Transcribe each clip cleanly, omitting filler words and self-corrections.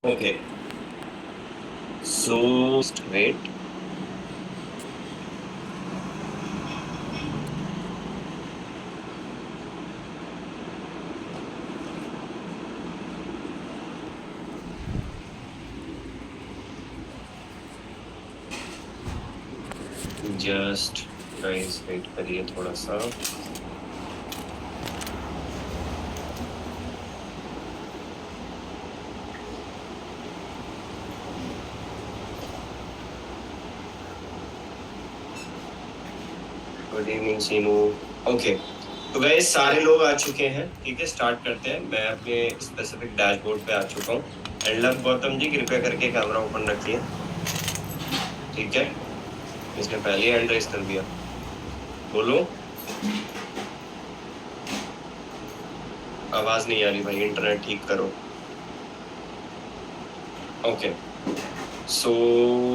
Okay, so just wait. Just guys wait करिए थोड़ा सा। Good evening Seenu. ओके, तो गाइस सारे लोग आ चुके हैं, ठीक है स्टार्ट करते हैं। मैं अपने स्पेसिफिक डैशबोर्ड पे आ चुका हूँ। एंड लव गौतम जी कृपया करके कैमरा ओपन रखिए, ठीक है। इसने पहले हैंड रेस कर दिया, बोलो। आवाज नहीं आ रही भाई, इंटरनेट ठीक करो। ओके, सो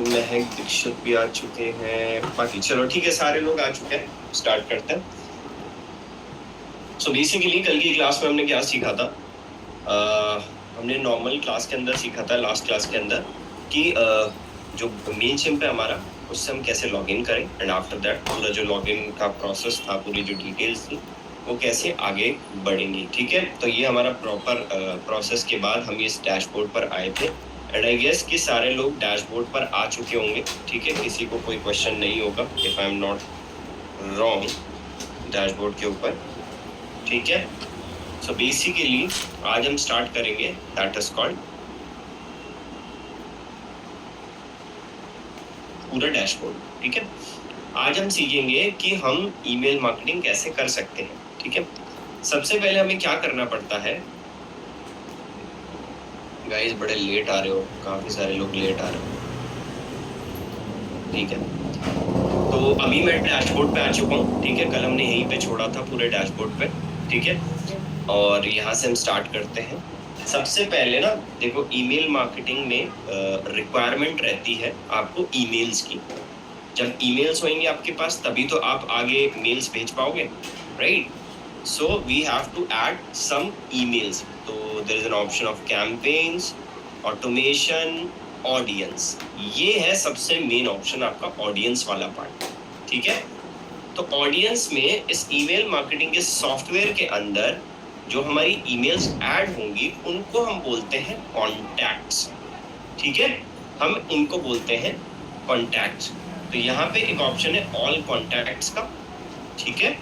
महक दीक्षित भी आ चुके हैं, बाकी चलो ठीक है सारे लोग आ चुके हैं, स्टार्ट करते हैं। सो बेसिकली कल की क्लास में हमने क्या सीखा था? हमने नॉर्मल क्लास के अंदर सीखा था, लास्ट क्लास के अंदर, कि जो मेन सिम पे हमारा, उससे हम कैसे लॉगिन करें। एंड आफ्टर दैट पूरा जो लॉगिन का प्रोसेस था, पूरी जो डिटेल्स थी, वो कैसे आगे बढ़ेंगी, ठीक है। तो ये हमारा प्रॉपर प्रोसेस के बाद हम इस डैशबोर्ड पर आए थे। एंड आई गेस कि सारे लोग डैशबोर्ड पर आ चुके होंगे, ठीक है। किसी को कोई क्वेश्चन नहीं होगा, if I am not wrong, dashboard के ऊपर, ठीक है। सो बेसिकली आज हम स्टार्ट करेंगे, दैट इज कॉल्ड पूरा डैशबोर्ड, ठीक है। आज हम सीखेंगे कि हम ईमेल मार्केटिंग कैसे कर सकते हैं, ठीक है। सबसे पहले हमें क्या करना पड़ता है? गाइस बड़े लेट आ रहे हो, काफी सारे लोग लेट आ रहे हो, ठीक है। तो अभी मैं डैशबोर्ड पे आ चुका हूँ, ठीक है। कल हमने यहीं पे छोड़ा था पूरे डैशबोर्ड पे, ठीक है। और यहाँ से हम स्टार्ट करते हैं। सबसे पहले ना देखो, ईमेल मार्केटिंग में रिक्वायरमेंट रहती है आपको ईमेल्स की। जब ईमेल्स होंगे आपके पास तभी तो आप आगे मेल्स भेज पाओगे, right. So we have to add some emails. तो there is an option of campaigns, automation, audience. ये है सबसे मेन ऑप्शन आपका, ऑडियंस वाला पार्ट, ठीक है। तो ऑडियंस में इस ईमेल मार्केटिंग के सॉफ्टवेयर के अंदर जो हमारी ईमेल्स ऐड होंगी उनको हम बोलते हैं कॉन्टैक्ट्स, ठीक है। हम इनको बोलते हैं कॉन्टैक्ट्स। तो यहाँ पे एक ऑप्शन है ऑल कॉन्टैक्ट्स का, ठीक है।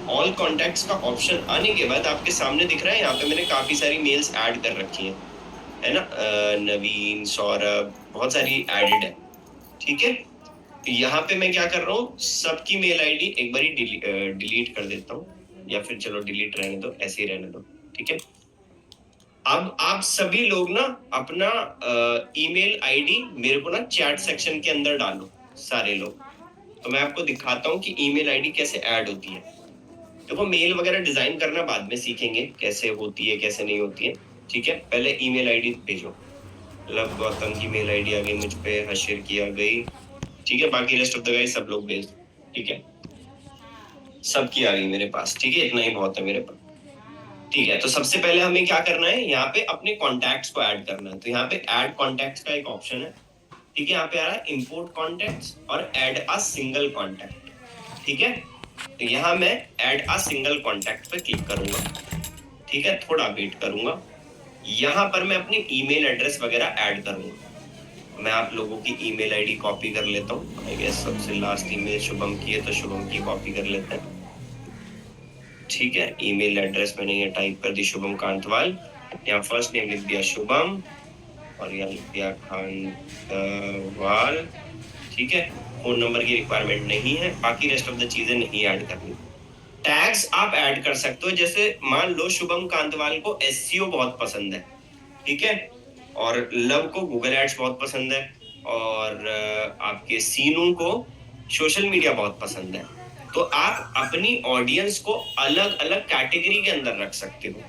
ऑल कॉन्टैक्ट्स का ऑप्शन आने के बाद आपके सामने दिख रहा है, यहाँ पे मैंने काफी सारी मेल्स ऐड कर रखी है ना। नवीन, सौरभ, बहुत सारी एडेड है, ठीक है। यहाँ पे मैं क्या कर रहा हूँ, सबकी मेल आईडी एक बार डिलीट कर देता हूँ, या फिर चलो डिलीट रहने दो, ऐसे ही रहने दो, ठीक है। अब आप सभी लोग ना अपना ईमेल आईडी मेरे को ना चैट सेक्शन के अंदर डालो, सारे लोग। तो मैं आपको दिखाता हूँ कि ईमेल आईडी कैसे ऐड होती है। देखो मेल वगैरह डिजाइन करना बाद में सीखेंगे, कैसे होती है कैसे नहीं होती है, ठीक है। पहले ईमेल आईडी भेजो। लव गौतम की मेल आईडी आ गई मुझ पे, हशीर की आ गई, ठीक है। बाकी रेस्ट ऑफ द गाइस सब लोग भेज, ठीक है। सबकी आ गई मेरे पास, ठीक है। इतना ही बहुत है मेरे पास, ठीक है। तो सबसे पहले हमें क्या करना है, यहाँ पे अपने कॉन्टैक्ट्स को ऐड करना है। तो यहाँ पे ऐड कॉन्टैक्ट्स का एक ऑप्शन है, ठीक है। यहाँ पे आ रहा है इंपोर्ट कॉन्टैक्ट्स और ऐड अ सिंगल कॉन्टैक्ट, ठीक है। तो यहाँ मैं ऐड अ सिंगल कॉन्टैक्ट पे क्लिक करूंगा, ठीक है। थोड़ा वेट करूंगा। यहाँ पर मैं अपनी ईमेल एड्रेस वगैरह ऐड करूंगा। मैं आप लोगों की ईमेल आईडी कॉपी कर लेता हूँ। आई गेस सबसे लास्ट ईमेल शुभम की है, तो शुभम की कॉपी कर लेते हैं, ठीक है। ईमेल एड्रेस मैंने ये टाइप कर दी, शुभम कांतवाल। यहाँ फर्स्ट नेम लिख दिया शुभम, और यहाँ लिख दिया कांतवाल, ठीक है। फोन नंबर की रिक्वायरमेंट नहीं है, बाकी रेस्ट ऑफ द चीजें नहीं ऐड करनी। टैग्स आप ऐड कर सकते हो, जैसे मान लो शुभम कांतवाल को एसईओ बहुत पसंद है, ठीक है। और लव को गूगल एड्स बहुत पसंद है, और आपके सीनू को सोशल मीडिया बहुत पसंद है। तो आप अपनी ऑडियंस को अलग अलग कैटेगरी के अंदर रख सकते हो।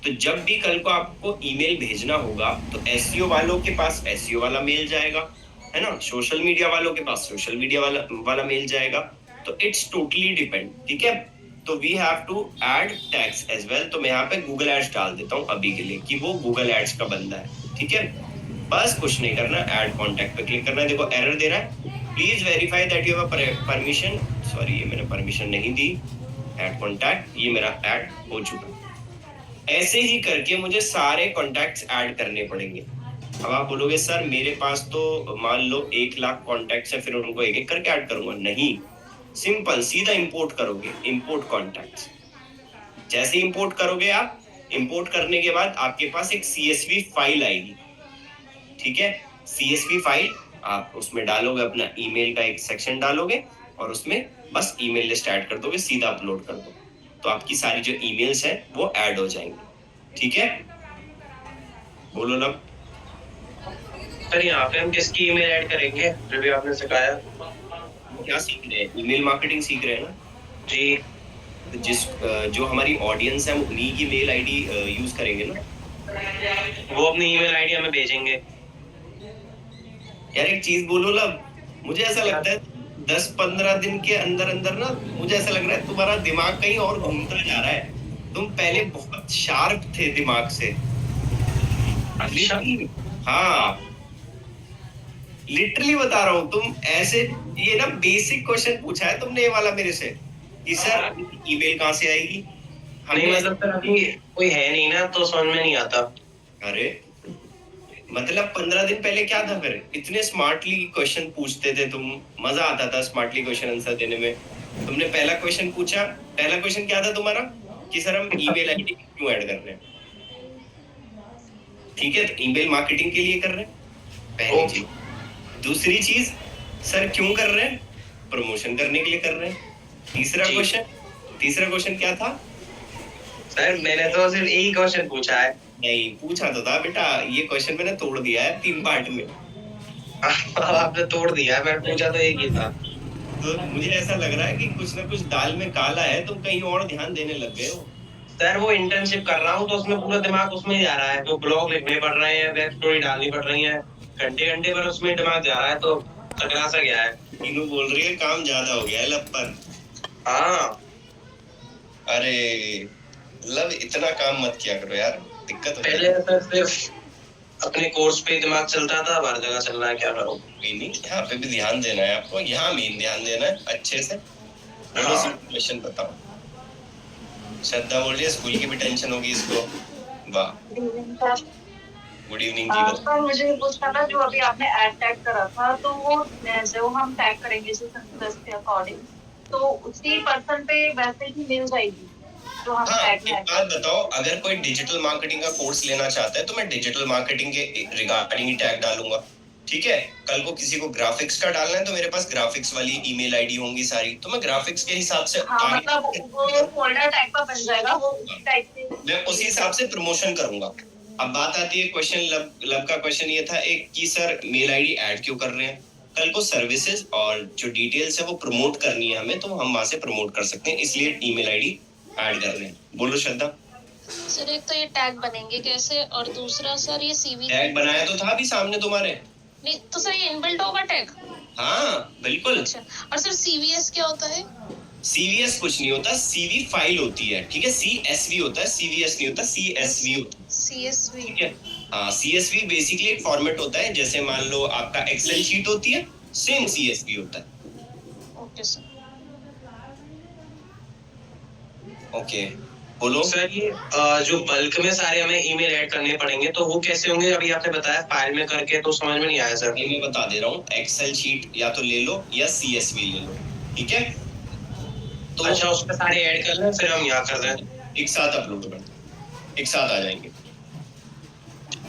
तो जब भी कल को आपको ईमेल भेजना होगा तो एसईओ वालों के पास एसईओ वाला मेल जाएगा, है ना। सोशल मीडिया वालों के पास सोशल मीडिया वाला मेल जाएगा। तो इट्स टोटली डिपेंड, ठीक है। तो we have to add tags as well. तो मैं यहाँ पे गूगल एड्स डाल देता हूँ अभी के लिए कि वो गूगल एड्स का बंदा है, ठीक है। बस कुछ नहीं करना, ऐड कॉन्टैक्ट पे क्लिक करना है। देखो एरर दे रहा है, please verify that you have permission, sorry ये मैंने परमिशन नहीं दी, ऐड कॉन्टैक्ट, ये मेरा ऐड हो चुका। ऐसे ही करके मुझे सारे कॉन्टैक्ट्स ऐड करने पड़ेंगे। अब आप बोलोगे सर मेरे पास तो मान लो 1,00,000 कॉन्टैक्ट्स है, फिर उनको एक एक करके ऐड करूंगा। नहीं, सिंपल सीधा इंपोर्ट करोगे, इंपोर्ट कॉन्टैक्ट्स। जैसे इंपोर्ट करोगे आप, इंपोर्ट करने के बाद आपके पास एक CSV फाइल आएगी, ठीक है। CSV फाइल आप उसमें डालोगे, अपना ईमेल का एक सेक्शन डालोगे और उसमें बस ईमेल लिस्ट ऐड कर दोगे, सीधा अपलोड कर दो, तो आपकी सारी जो ईमेल्स हैं वो ऐड हो जाएंगे, ठीक है। बोलो लब। सर यहाँ पे हम किसकी ईमेल ऐड करेंगे जो भी आपने सिखाया? क्या सीख रहे हैं? ईमेल मार्केटिंग सीख रहे हैं ना जी। तो जो हमारी ऑडियंस है वो उन्हीं की मेल आईडी यूज करेंगे ना। वो अपनी ईमेल आईडी हमें भेजेंगे। यार एक चीज बोलो लब, मुझे ऐसा लगता है 10-15 दिन के अंदर अंदर ना, मुझे ऐसा लग रहा है तुम्हारा दिमाग कहीं और घूमता जा रहा है। तुम पहले बहुत शार्प थे दिमाग से। अच्छा। हाँ लिटरली बता रहा हूँ, तुम ऐसे, ये ना बेसिक क्वेश्चन पूछा है तुमने ये वाला मेरे से कि सर ईमेल कहाँ से आएगी। नहीं मतलब सर अभी कोई है नहीं ना, तो समझ में नहीं आता। अरे मतलब 15 दिन पहले क्या था फिर, इतने स्मार्टली क्वेश्चन पूछते थे तुम, मजा आता था स्मार्टली क्वेश्चन आंसर देने में। तुमने पहला क्वेश्चन पूछा, पहला क्वेश्चन क्या था तुम्हारा कि सर हम ईमेल आईडी क्यों ऐड कर रहे हैं, ठीक है, तो ईमेल मार्केटिंग के लिए कर रहे हैं, पहली चीज। दूसरी चीज, सर क्यों कर रहे हैं, प्रमोशन करने के लिए कर रहे हैं। तीसरा क्वेश्चन क्या था? सर मैंने तो सिर्फ यही क्वेश्चन पूछा है। नहीं पूछा तो था बेटा, ये क्वेश्चन मैंने तोड़ दिया है 3 पार्ट में। आपने तोड़ दिया, मैं पूछा तो एक ही था। तो मुझे ऐसा लग रहा है कि कुछ ना कुछ दाल में काला है, तुम कहीं और ध्यान देने लग गए हो। सर वो इंटर्नशिप कर रहा हूँ तो उसमें पूरा दिमाग उसमें ही जा रहा है, तो ब्लॉग लिखने पड़ रहे हैं, वेब स्टोरी डालनी पड़ रही है, घंटे घंटे पर उसमें दिमाग जा रहा है, तो तकड़ा सा गया है। टीनू बोल रही है काम ज्यादा हो गया है लब पर। हाँ अरे लब इतना काम मत किया करो यार, दिक्कत हो पहले सर सिर्फ अपने कोर्स पे दिमाग चलता था, हर जगह चल रहा है, क्या करूँ। नहीं यहाँ पे भी ध्यान देना है आपको, यहाँ मेन ध्यान देना है अच्छे से। क्वेश्चन बताओ। श्रद्धा बोल रही है स्कूल की भी टेंशन होगी इसको। वाह गुड इवनिंग जी। सर मुझे पूछना था, जो अभी आपने ऐड टैग करा था, तो वो जो हम टैग करेंगे सेंसस के अकॉर्डिंग, तो उसी पर्सन पे वैसे ही मिल जाएगी जो हम टैग में। एक बात बताओ, अगर कोई डिजिटल मार्केटिंग का कोर्स लेना चाहता है तो मैं डिजिटल मार्केटिंग के रिगार्डिंग ही टैग डालूंगा, ठीक है। कल को किसी को ग्राफिक्स का डालना है तो मेरे पास ग्राफिक्स वाली ईमेल आईडी होंगी सारी, तो मैं ग्राफिक्स के हिसाब से मतलब वो फोल्डर टाइप का बन जाएगा, वो उसी टाइप से मैं उसी हिसाब से प्रमोशन करूंगा। अब बात आती है क्वेश्चन, लब का क्वेश्चन ये था एक कि सर मेल आईडी ऐड क्यों कर रहे हैं। कल को सर्विसेज और जो डिटेल्स है वो प्रमोट करनी है हमें, तो हम वहां से प्रमोट कर सकते हैं, इसलिए ईमेल आईडी ऐड कर रहे हैं। बोलो श्रद्धा। सर एक तो ये टैग बनेंगे कैसे, और दूसरा सर ये सीवी टैग बनाया तो था अभी सामने तुम्हारे। नहीं तो सर ये इनबिल्ट होगा टैग। हाँ बिल्कुल। अच्छा, और सर सीवीएस क्या होता है? सीवीएस कुछ नहीं होता, सीवी फाइल होती है, ठीक है। CSV होता है, सीवीएस नहीं होता, CSV होता है। CSV ठीक है। हाँ CSV बेसिकली एक फॉर्मेट होता है, जैसे मान लो आपका एक्सेल शीट होती है, सेम CSV होता है। Okay sir. ओके बोलो। सर ये जो बल्क में सारे हमें ईमेल ऐड करने पड़ेंगे, तो वो कैसे होंगे? अभी आपने बताया फाइल में करके, तो समझ में नहीं आया सर। मैं बता दे रहा हूँ, एक्सेल शीट या तो ले लो या CSV ले लो, ठीक है। तो अच्छा उसमें सारे ऐड कर लें, फिर हम यहाँ कर दें, एक साथ अपलोड कर दें, एक साथ आ जाएंगे,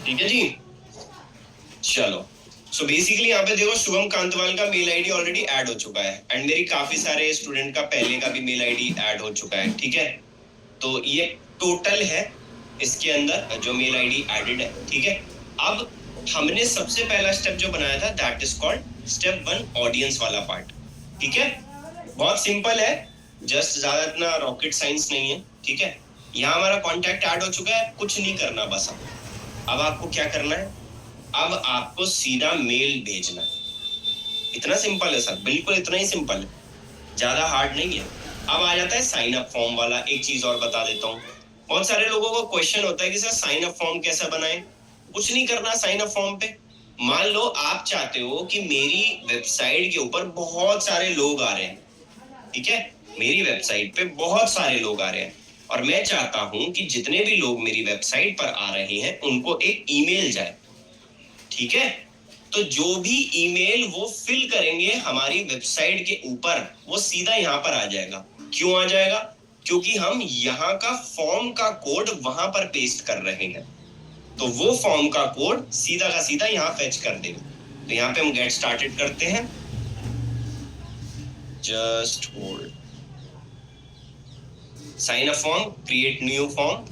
ठीक है जी। चलो सो बेसिकली यहाँ पे देखो शुभम कांतवाल का मेल आईडी ऑलरेडी ऐड हो चुका है, एंड मेरी काफी सारे स्टूडेंट का पहले का भी मेल आईडी ऐड हो चुका है, ठीक है। तो ये टोटल है इसके अंदर जो मेल आईडी एडेड है, ठीक है। अब हमने सबसे पहला स्टेप जो बनाया था that is called step 1 audience वाला पार्ट, ठीक है। बहुत सिंपल है, जस्ट ज्यादा इतना रॉकेट साइंस नहीं है, ठीक है। यहाँ हमारा कॉन्टैक्ट ऐड हो चुका है, कुछ नहीं करना बस। अब आपको क्या करना है, अब आपको सीधा मेल भेजना है। इतना सिंपल है सर, बिल्कुल इतना ही सिंपल है, ज्यादा हार्ड नहीं है। अब आ जाता है साइन अप फॉर्म वाला। एक चीज और बता देता हूँ, बहुत सारे लोगों को क्वेश्चन होता है कि सर साइन अप फॉर्म कैसा बनाए। कुछ नहीं करना साइन अप फॉर्म पे, मान लो आप चाहते हो कि मेरी वेबसाइट के ऊपर बहुत सारे लोग आ रहे हैं, ठीक है, मेरी वेबसाइट पे बहुत सारे लोग आ रहे हैं और मैं चाहता हूं कि जितने भी लोग मेरी वेबसाइट पर आ रहे हैं उनको एक ईमेल जाए, ठीक है। तो जो भी ईमेल वो फिल करेंगे हमारी वेबसाइट के ऊपर वो सीधा यहाँ पर आ जाएगा। क्यों आ जाएगा? क्योंकि हम यहाँ का फॉर्म का कोड वहां पर पेस्ट कर रहे हैं, तो वो फॉर्म का कोड सीधा का सीधा यहाँ फेच कर देगा। तो यहाँ पे हम गेट स्टार्टेड करते हैं, just hold, sign up form, create new form,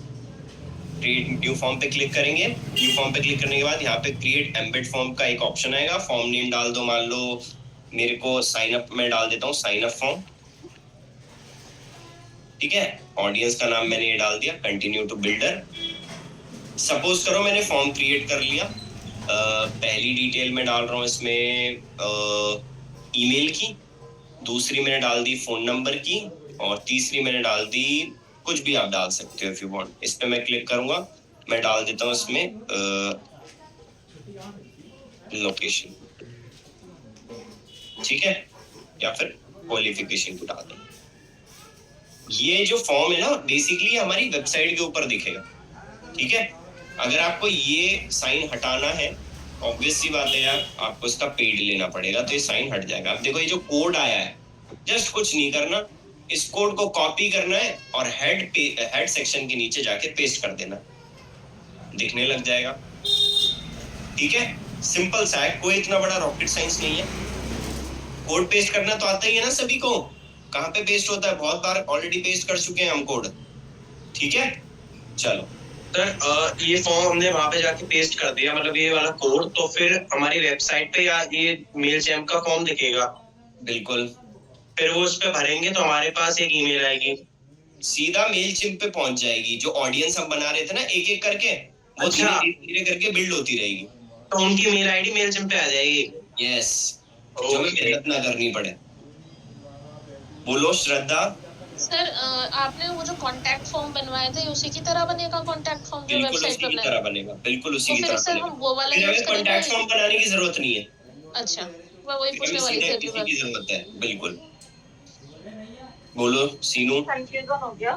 create new form पे क्लिक करेंगे। न्यू फॉर्म पे क्लिक करने के बाद यहाँ पे क्रिएट एम्बेड फॉर्म का एक ऑप्शन आएगा। फॉर्म नेम डाल दो, मान लो मेरे को साइन अप में डाल देता हूँ साइन अप फॉर्म, ठीक है। ऑडियंस का नाम मैंने ये डाल दिया, कंटिन्यू टू बिल्डर। सपोज करो मैंने फॉर्म क्रिएट कर लिया, पहली डिटेल में डाल रहा हूँ इसमें ईमेल की, दूसरी मैंने डाल दी फोन नंबर की और तीसरी मैंने डाल दी, कुछ भी आप डाल सकते हो इफ यू वांट। इस पे मैं क्लिक करूंगा, मैं डाल देता हूँ इसमें लोकेशन, ठीक है, या फिर क्वालिफिकेशन को डाल दें। ये जो फॉर्म है ना बेसिकली हमारी वेबसाइट के ऊपर दिखेगा, ठीक है। अगर आपको ये साइन हटाना है, ऑब्वियस सी बात है यार, आपको इसका पेड लेना पड़ेगा, तो ये साइन हट जाएगा। अब देखो ये जो कोड आया है, जस्ट कुछ नहीं करना, इस कोड को कॉपी करना है और हेड सेक्शन के नीचे जाके पेस्ट कर देना, दिखने लग जाएगा, ठीक है। सिंपल सा है, कोई इतना बड़ा रॉकेट साइंस नहीं है। कोड पेस्ट करना तो आता ही है ना सभी को, कहाँ पे पेस्ट होता है, बहुत बार ऑलरेडी पेस्ट कर चुके हैं हम कोड, ठीक है। चलो सर ये फॉर्म हमने वहां पे जाके पेस्ट कर दिया, मतलब ये वाला कोड, तो फिर हमारी वेबसाइट पे या ये मेल चैम्प का फॉर्म दिखेगा? बिल्कुल, फिर वो उस पे भरेंगे तो हमारे पास एक ईमेल आएगी, सीधा मेल चिम्प पे पहुंच जाएगी। जो ऑडियंस हम बना रहे थे ना एक एक करके, वो अच्छा। धीरे करके बिल्ड होती रहेगी, तो उनकी मेल आईडी मेल चैम्प पे आ जाएगी। यस, जो हमें मेहनत ना करनी पड़े। बोलो श्रद्धा। सर आपने वो जो कांटेक्ट फॉर्म बनवाए थे उसी की तरह बनेगा कांटेक्ट फॉर्म जो बिल्कुल वेबसाइट उसी पर की तरह बनेगा, बिल्कुल उसी तो की फिर तरह सर बनेगा। हम वो वाला फिर यूज हमें कॉन्टैक्ट फॉर्म बनाने की जरूरत नहीं है। अच्छा, मैं वही पूछने वाली थी अगली इसी बार। की जरूरत है, बिल्कुल। बोलो सीनू। कंफ्यूजन हो गया।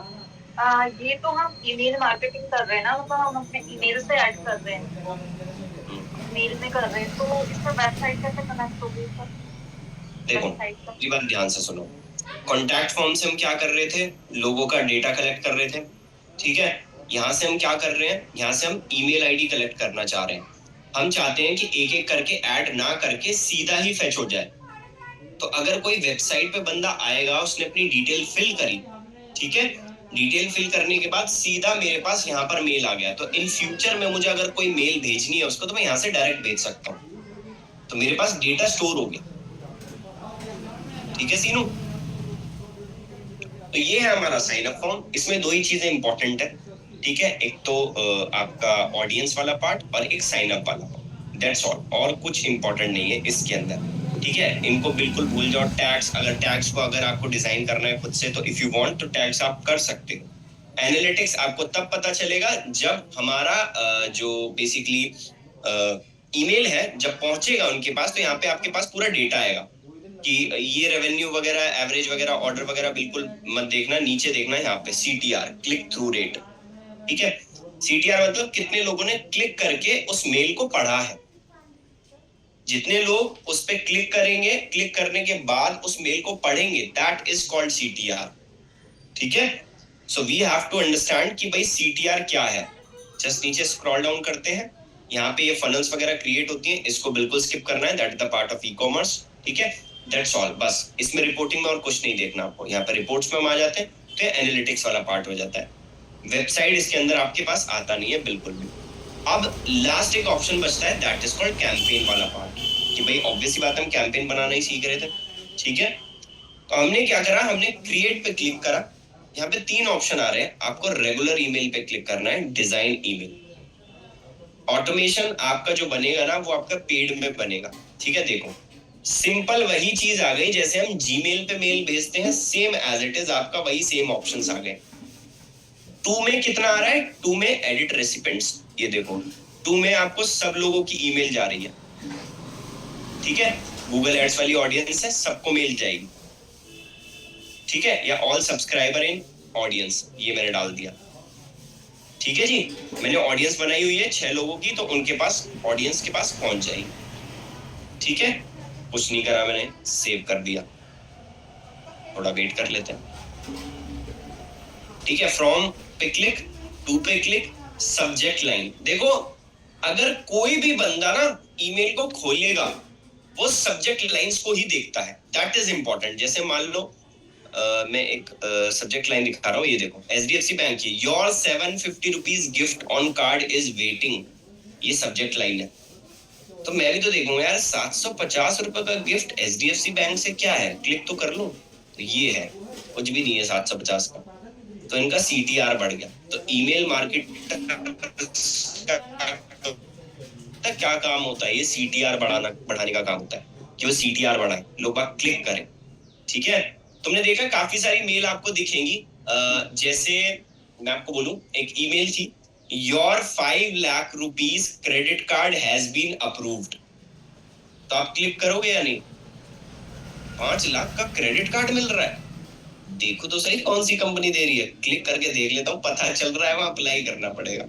ये तो हम ईमेल मार्केटिंग कर रहे हैं ना, मतलब हम अपने ईमेल से ऐड कर रहे हैं, मेल में कर रहे हैं, तो इसका वेबसाइट कैसे कनेक्ट होगी सर? देखो मेरी बात ध्यान से सुनो, कॉन्टैक्ट फॉर्म से हम क्या कर रहे थे, लोगों का डेटा कलेक्ट कर रहे थे, ठीक है। यहाँ से हम क्या कर रहे हैं, यहाँ से हम ईमेल आईडी कलेक्ट करना चाह रहे हैं। हम चाहते हैं कि एक एक करके ऐड ना करके सीधा ही फेच हो जाए। तो अगर कोई वेबसाइट पे बंदा आएगा, उसने अपनी डिटेल फिल करी, ठीक है, डिटेल फिल करने के बाद सीधा मेरे पास यहाँ पर मेल आ गया, तो इन फ्यूचर में मुझे अगर कोई मेल भेजनी है उसको, तो मैं यहाँ से डायरेक्ट भेज सकता हूँ, तो मेरे पास डेटा स्टोर हो गया, ठीक है सीनू। तो ये है हमारा साइन अप फॉर्म। इसमें दो ही चीजें इंपॉर्टेंट है, ठीक है, एक तो आपका ऑडियंस वाला पार्ट और एक साइन अप वाला, दैट्स ऑल, और कुछ इंपॉर्टेंट नहीं है इसके अंदर, ठीक है। इनको बिल्कुल भूल जाओ। टैग्स, अगर टैग्स को अगर आपको डिजाइन करना है खुद से, तो इफ यू वांट तो टैग्स आप कर सकते हो। एनालिटिक्स आपको तब पता चलेगा जब हमारा जो बेसिकली ईमेल है जब पहुंचेगा उनके पास, तो यहाँ पे आपके पास पूरा डेटा आएगा कि ये रेवेन्यू वगैरह, एवरेज वगैरह, ऑर्डर वगैरह बिल्कुल मत देखना, नीचे देखना है यहाँ पे CTR, क्लिक थ्रू रेट, ठीक है। CTR मतलब कितने लोगों ने क्लिक करके उस मेल को पढ़ा है। जितने लोग उस पे क्लिक करेंगे, क्लिक करने के बाद उस मेल को पढ़ेंगे, दैट इज कॉल्ड CTR, ठीक है। So we have to understand कि भाई CTR क्या है। जस्ट नीचे स्क्रॉल डाउन करते हैं, यहाँ पे ये फनल्स वगैरह क्रिएट होती हैं, इसको बिल्कुल स्किप करना है, that is the part of e-commerce, ठीक है। दैट्स ऑल, बस इसमें रिपोर्टिंग में और कुछ नहीं देखना आपको। यहाँ पर रिपोर्ट्स में हम आ जाते हैं तो एनालिटिक्स वाला पार्ट हो जाता है। वेबसाइट इसके अंदर आपके पास आता नहीं है बिल्कुल भी। अब लास्ट एक ऑप्शन बचता है, दैट इज कॉल्ड कैंपेन वाला पार्ट, कि भाई ऑब्वियस सी बात है हम कैंपेन बनाना ही सीख रहे थे, ठीक है। तो हमने क्या करा, हमने क्रिएट पे क्लिक करा। यहाँ पे 3 ऑप्शन आ रहे हैं, आपको रेगुलर ईमेल पे क्लिक करना है, डिजाइन ईमेल। ऑटोमेशन आपका जो बनेगा ना वो आपका पेड में बनेगा, ठीक है। देखो सिंपल वही चीज आ गई जैसे हम जीमेल पे मेल भेजते हैं, सेम एज इट इज आपका वही सेम ऑप्शंस आ गए। 2 में कितना आ रहा है, 2 में एडिट रेसिपिएंट्स, ये देखो 2 में आपको सब लोगों की ईमेल जा रही है, ठीक है, गूगल एड्स वाली ऑडियंस है, सबको मेल जाएगी, ठीक है, या ऑल सब्सक्राइबर इन ऑडियंस, ये मैंने डाल दिया, ठीक है जी। मैंने ऑडियंस बनाई हुई है 6 लोगों की, तो उनके पास, ऑडियंस के पास पहुंच जाएगी, ठीक है। कुछ नहीं करा मैंने, सेव कर दिया, थोड़ा वेट कर लेते हैं, ठीक है। फ्रॉम पे क्लिक, टू पे क्लिक, सब्जेक्ट लाइन। देखो अगर कोई भी बंदा ना ईमेल को खोलेगा वो सब्जेक्ट लाइंस को ही देखता है, दैट इज इंपॉर्टेंट। जैसे मान लो मैं एक सब्जेक्ट लाइन दिखा रहा हूँ, ये देखो, HDFC बैंक की, your 750 rupees gift on card is waiting, ये सब्जेक्ट लाइन है। तो मैं भी तो देखूंगा यार 750 रुपए का गिफ्ट HDFC बैंक से क्या है, क्लिक तो कर लूं। तो ये है, कुछ भी नहीं है 750 का, तो इनका CTR बढ़ गया। तो ईमेल मार्केट का क्या काम होता है, ये CTR बढ़ाने का काम होता है, कि वो CTR बढ़ाए, लोग बात क्लिक करें, ठीक है। तुमने देखा काफी सारी मेल आपको दिखेंगी, जैसे मैं आपको बोलूं, एक ईमेल थी, your 5 lakh rupees credit card has been approved, तो आप क्लिक करोगे या नहीं? 5 लाख का क्रेडिट कार्ड मिल रहा है, देखो तो सही कौन सी कंपनी दे रही है, क्लिक करके देख लेता हूँ, पता चल रहा है वहां अप्लाई करना पड़ेगा,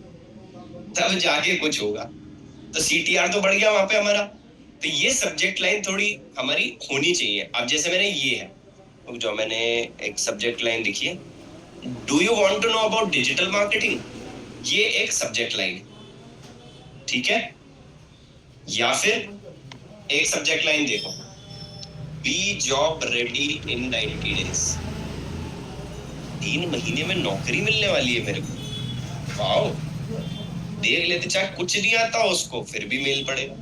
तब जाके कुछ होगा। तो CTR तो बढ़ गया वहां पे हमारा। तो ये सब्जेक्ट लाइन थोड़ी हमारी होनी चाहिए। अब जैसे मैंने ये है, जो मैंने एक सब्जेक्ट लाइन लिखी है, do you want to know about digital marketing, ये एक सब्जेक्ट लाइन है, ठीक है। या फिर एक सब्जेक्ट लाइन देखो, be job ready in 90 days, 3 महीने में नौकरी मिलने वाली है मेरे को, वाओ, देख लेते, चाहे कुछ नहीं आता उसको फिर भी मेल पड़ेगा,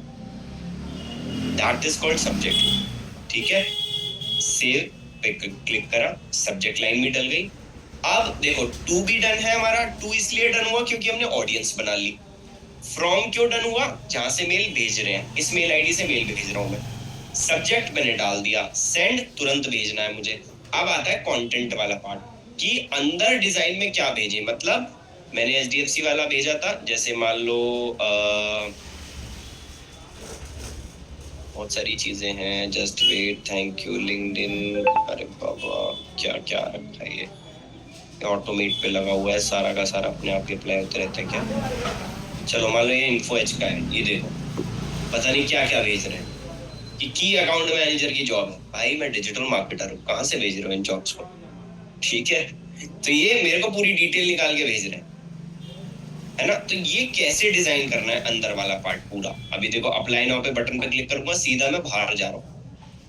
दैट इज कॉल्ड सब्जेक्ट, ठीक है। सेव पे क्लिक करा, सब्जेक्ट लाइन भी डल गई। अब देखो टू भी डन है हमारा, टू इसलिए डन हुआ क्योंकि हमने ऑडियंस बना ली। फ्रॉम क्यों डन हुआ, जहां से मेल भेज रहे हैं, इस मेल आईडी से मेल भेज रहा हूं मैं, सब्जेक्ट मैंने डाल दिया, सेंड, तुरंत भेजना है मुझे। अब आता है कंटेंट वाला पार्ट, कि अंदर डिजाइन में क्या भेजे, मतलब मैंने HDFC वाला भेजा था, जैसे मान लो बहुत सारी चीजें हैं, just wait, thank you, LinkedIn, अरे बाबा क्या क्या रखा है ये ऑटोमेट पे लगा हुआ है, सारा का सारा अपने आप अप्लाई होते रहता है क्या। चलो मान लो ये InfoEdge का है, ये देखो पता नहीं क्या क्या भेज रहे हैं, कि की अकाउंट मैनेजर की जॉब है, भाई मैं डिजिटल मार्केटर हूँ, कहाँ से भेज रहे हो इन जॉब्स को, ठीक है। तो ये मेरे को पूरी डिटेल निकाल के भेज रहे हैं, है ना। तो ये कैसे डिजाइन करना है अंदर वाला पार्ट पूरा, अभी देखो अप्लाई नाउ पे बटन पे क्लिक करूंगा, सीधा मैं बाहर जा रहा हूँ,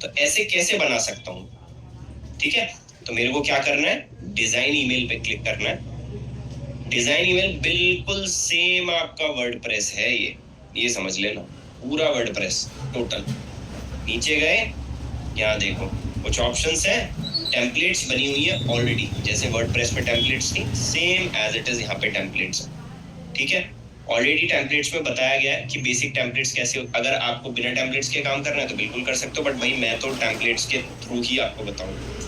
तो ऐसे कैसे बना सकता हूँ, ठीक है। तो मेरे को क्या करना है, डिजाइन ईमेल पे क्लिक करना है। डिजाइन ईमेल बिल्कुल सेम आपका वर्डप्रेस है, ये समझ लेना, पूरा वर्डप्रेस टोटल। नीचे गए, यहाँ देखो कुछ ऑप्शंस है, टेम्पलेट्स बनी हुई है ऑलरेडी, जैसे वर्डप्रेस पे टेम्पलेट्स थी, सेम एज इट इज यहाँ पे टेम्पलेट्स, ठीक है। ऑलरेडी टेम्पलेट्स में बताया गया है कि बेसिक टेम्पलेट्स कैसे, अगर आपको बिना टेम्पलेट्स के काम करना है तो बिल्कुल कर सकते हो, बट भाई मैं तो टेम्पलेट्स के थ्रू ही आपको बताऊंगा।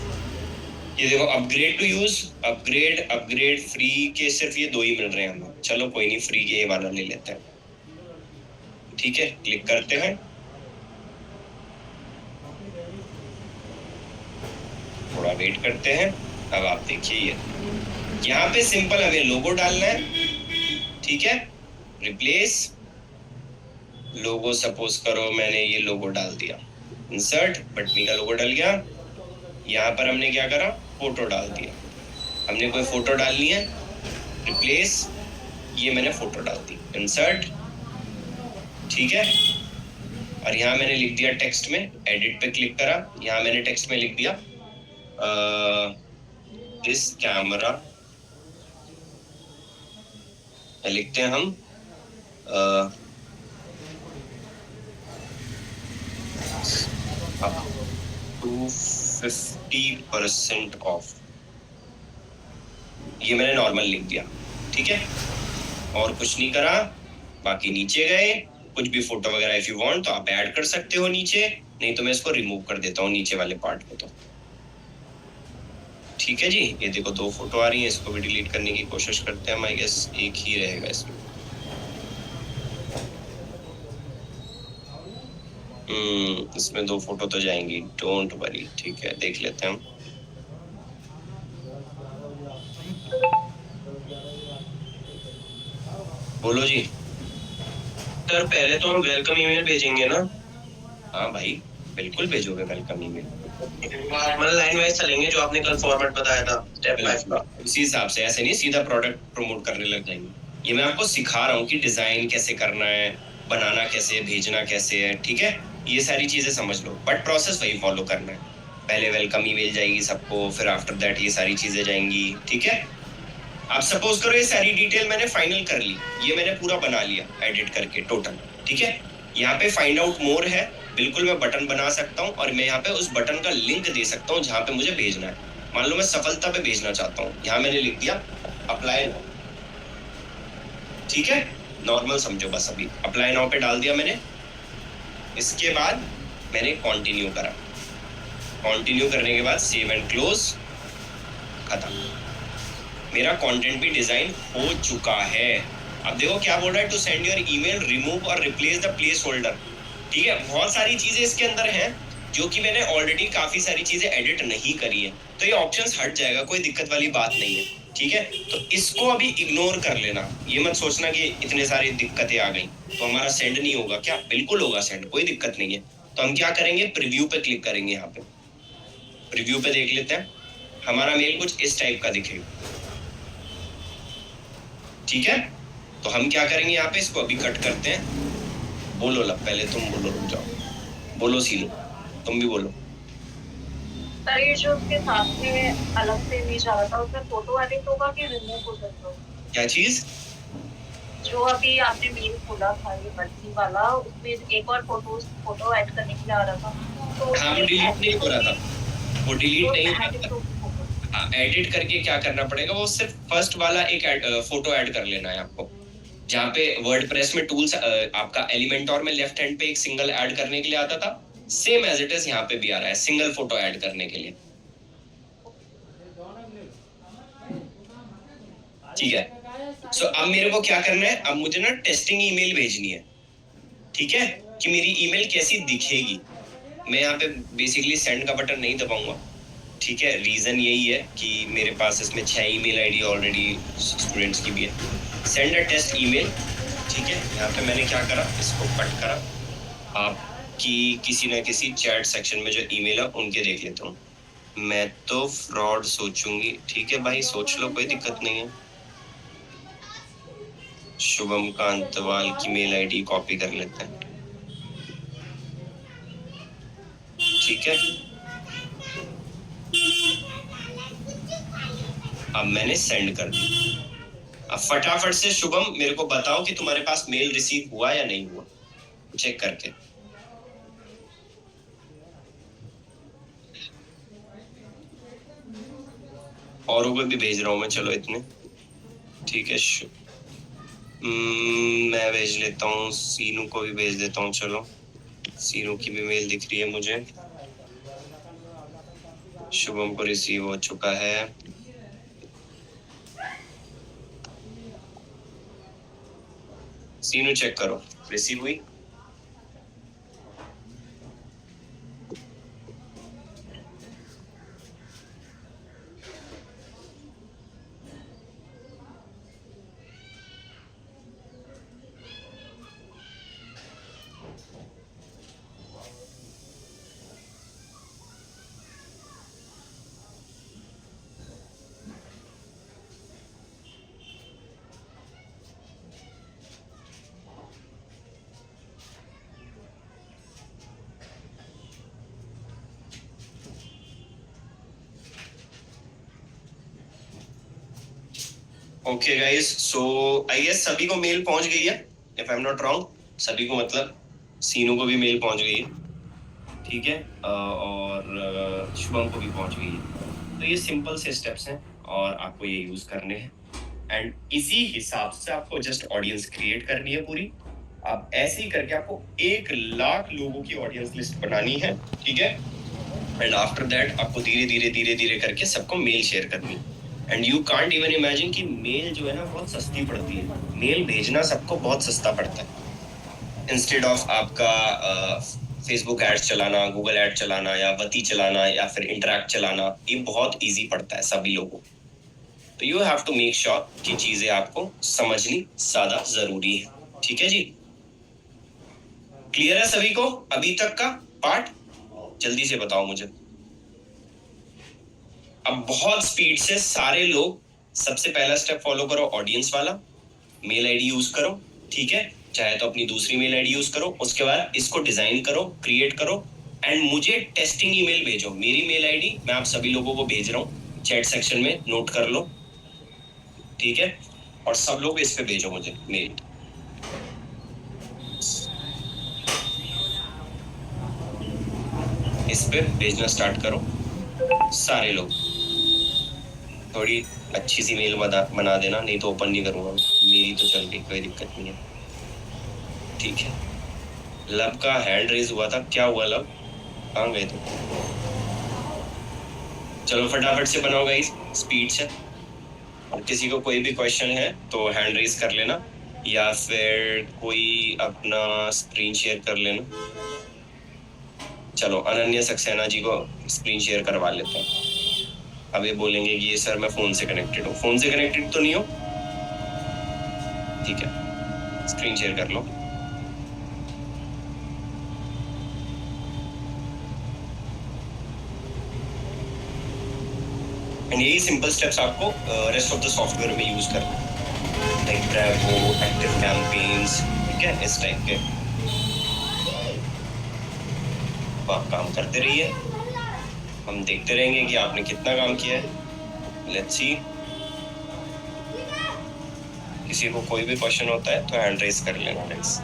ये देखो, upgrade to use, upgrade free के सिर्फ ये 2 ही मिल रहे हैं हमें, चलो कोई नहीं, फ्री के ये वाला ले लेते हैं, ठीक है। क्लिक करते हैं, थोड़ा वेट करते हैं। अब आप देखिए ये यहाँ पे सिंपल हमें लोगो डालना है, ठीक है। रिप्लेस लोगो, सपोज करो मैंने ये लोगो डाल दिया, इंसर्ट, बटनी का लोगो डल गया। यहाँ पर हमने क्या करा, फोटो डाल दिया, हमने कोई फोटो डालनी है, रिप्लेस, ये मैंने फोटो डाल दी, इंसर्ट, ठीक है। और यहाँ मैंने लिख दिया टेक्स्ट में, एडिट पे क्लिक करा, यहाँ मैंने टेक्स्ट में लिख दिया दिस कैमरा, लिखते हैं हम up to 50% ऑफ, ये मैंने नॉर्मल लिख दिया, ठीक है। और कुछ नहीं करा, बाकी नीचे गए, कुछ भी फोटो वगैरह इफ यू वांट तो आप ऐड कर सकते हो नीचे, नहीं तो मैं इसको रिमूव कर देता हूँ नीचे वाले पार्ट को, तो ठीक है जी। ये देखो 2 फोटो आ रही हैं, इसको भी डिलीट करने की कोशिश करते हैं, आई गेस एक ही रहेगा इसमें, इसमें 2 फोटो तो जाएंगी, डोंट वरी। ठीक है, देख लेते हैं हम। बोलो जी। सर पहले तो हम वेलकम ईमेल भेजेंगे ना? हाँ भाई, बिल्कुल भेजोगे वेलकम ईमेल। मतलब लाइन वाइज चलेंगे जो आपने कल फॉर्मेट बताया था स्टेप बाय का, उसी हिसाब से। ऐसे नहीं सीधा प्रोडक्ट प्रमोट करने लग जाएंगे। ये मैं आपको सिखा रहा हूँ कि डिजाइन कैसे करना है, बनाना कैसे है, भेजना कैसे है। ठीक है, ये सारी चीजें समझ लो, बट प्रोसेस वही फॉलो करना है। पहले वेलकम ईमेल जाएगी सबको, फिर आफ्टर दैट ये सारी चीजें जाएंगी। ठीक है, आप सपोज करो ये सारी डिटेल मैंने फाइनल कर ली, ये मैंने पूरा बना लिया एडिट करके टोटल। ठीक है, यहाँ पे फाइंड आउट मोर है, बिल्कुल मैं बटन बना सकता हूँ, और मैं यहाँ पे उस बटन का लिंक दे सकता हूँ जहाँ पे मुझे भेजना है। मान लो मैं सफलता पे भेजना चाहता हूँ, यहाँ मैंने लिख दिया अप्लाई नाउ। ठीक है, नॉर्मल समझो बस। अभी अप्लाई नाउ पे डाल दिया मैंने, इसके बाद मैंने कंटिन्यू करा। कंटिन्यू करने के बाद सेव एंड क्लोज, खत्म। मेरा कंटेंट भी डिजाइन हो चुका है। अब देखो क्या बोल रहा है, to send your email, remove और रिप्लेस द प्लेस होल्डर। ठीक है, बहुत सारी चीजें इसके अंदर हैं जो कि मैंने ऑलरेडी काफी सारी चीजें एडिट नहीं करी है, तो ये ऑप्शंस हट जाएगा, कोई दिक्कत वाली बात नहीं है। ठीक है, तो इसको अभी इग्नोर कर लेना। ये मत सोचना कि इतने सारी दिक्कतें आ गई तो हमारा सेंड नहीं होगा। क्या, बिल्कुल होगा सेंड, कोई दिक्कत नहीं है। तो हम क्या करेंगे, प्रीव्यू पे क्लिक करेंगे। यहाँ पे प्रीव्यू पे देख लेते हैं, हमारा मेल कुछ इस टाइप का दिखेगा। ठीक है, तो हम क्या करेंगे, यहाँ पे इसको अभी कट करते हैं। बोलो लब, पहले तुम बोलो, रुक जाओ। बोलो सीनू, तुम भी बोलो। सर ये जो उसके साथ में अलग से इमेज आ रहा था, उसमें फोटो एडिट होगा कि रिमूव हो सकता है? क्या चीज? जो अभी आपने मेल खोला था ये बत्ती वाला, उसमें एक और फोटो ऐड करने के लिए आ रहा था, तो हाँ, वो डिलीट नहीं हो रहा था, वो डिलीट नहीं हो रहा था। तो एडिट करके क्या करना पड़ेगा, वो सिर्फ फर्स्ट वाला एक फोटो ऐड कर लेना है आपको। जहाँ पे वर्डप्रेस में टूल्स आपका एलिमेंटोर में लेफ्ट हैंड पे एक सिंगल ऐड करने के लिए आता था, सेम एज इट इज यहाँ पे भी आ रहा है, सिंगल फोटो ऐड करने के लिए। ठीक है, सो अब मेरे को क्या करना है, अब मुझे ना टेस्टिंग ईमेल भेजनी है। ठीक है, कि मेरी ईमेल कैसी दिखेगी। मैं यहाँ पे बेसिकली सेंड का बटन नहीं दबाऊंगा। ठीक है, रीजन यही है कि मेरे पास इसमें 6 ईमेल आईडी ऑलरेडी स्टूडेंट्स की भी है। Send a test email. ठीक है, यहाँ पे मैंने क्या करा, इसको कट करा। आपकी किसी ना किसी चैट सेक्शन में जो ईमेल है उनके देख लेता हूँ। मैं तो फ्रॉड सोचूंगी। ठीक है भाई, सोच लो, कोई दिक्कत नहीं है। शुभम कांतवाल की मेल आईडी कॉपी कर लेते हैं। ठीक है, अब मैंने सेंड कर दी। अब फटाफट से शुभम मेरे को बताओ कि तुम्हारे पास मेल रिसीव हुआ या नहीं हुआ, चेक करके। औरों को भी भेज रहा हूं मैं, चलो इतने। ठीक है, मैं भेज लेता हूँ, सीनू को भी भेज देता हूँ। चलो, सीनू की भी मेल दिख रही है मुझे। शुभम को रिसीव हो चुका है। सीनू चेक करो, रिसीव हुई? Okay guys, so I guess सभी को मेल पहुंच गई है, if I am not wrong. सभी को मतलब सीनू को भी मेल पहुंच गई है। ठीक है, और शुभम को भी पहुंच गई है। तो ये सिंपल से स्टेप्स हैं और आपको ये यूज करने हैं, एंड इसी हिसाब से आपको जस्ट ऑडियंस क्रिएट करनी है पूरी। आप ऐसे ही करके आपको 1 लाख लोगों की ऑडियंस लिस्ट बनानी है। ठीक है, एंड आफ्टर दैट आपको धीरे धीरे धीरे धीरे करके सबको मेल शेयर करनी है। And you can't even imagine कि मेल जो है ना बहुत सस्ती पड़ती है। मेल भेजना सबको बहुत सस्ता पड़ता है। इंस्टेड ऑफ आपका फेसबुक एड्स चलाना, गूगल एड चलाना या वती चलाना या फिर इंटरैक्ट चलाना, ये बहुत इजी पड़ता है सभी लोगों को। तो you have to make sure कि चीजें आपको समझनी ज्यादा जरूरी है। ठीक है जी, क्लियर है सभी को अभी तक का पार्ट? जल्दी से बताओ मुझे। अब बहुत स्पीड से सारे लोग सबसे पहला स्टेप फॉलो करो, ऑडियंस वाला। मेल आईडी यूज करो, ठीक है, चाहे तो अपनी दूसरी मेल आईडी यूज करो। उसके बाद इसको डिजाइन करो, क्रिएट करो एंड मुझे टेस्टिंग ईमेल भेजो। मेरी मेल आईडी मैं आप सभी लोगों को भेज रहा हूँ, चैट सेक्शन में नोट कर लो, ठीक है, और सब लोग इस पे भेजो मुझे मेल। इस पे भेजना स्टार्ट करो सारे लोग। थोड़ी अच्छी सी मेल बना देना, नहीं तो ओपन नहीं करूंगा। मेरी तो चल गई, कोई दिक्कत नहीं है, ठीक है। लब का हैंड रेज हुआ था, क्या हुआ लब, कहाँ गए थे? चलो फटाफट से बनाओ गाइस, स्पीड से। और किसी को कोई भी क्वेश्चन है तो हैंड रेज कर लेना या फिर कोई अपना स्क्रीन शेयर कर लेना। चलो अनन्या सक्सेना जी को स्क्रीन शेयर करवा लेते हैं। अब ये बोलेंगे कि ये सर मैं फोन से कनेक्टेड हूँ। फोन से कनेक्टेड तो नहीं हो, ठीक है, स्क्रीन शेयर कर लो। एंड यही सिंपल स्टेप्स आपको रेस्ट ऑफ द सॉफ्टवेयर में यूज करना, लाइक ब्रेवो, एक्टिव कैंपेन्स, ठीक है, इस टाइप के आप काम करते रहिए। हम देखते रहेंगे कि आपने कितना काम किया है। लेट्स सी, किसी को कोई भी क्वेश्चन होता है तो हैंड रेज कर लेना गाइस।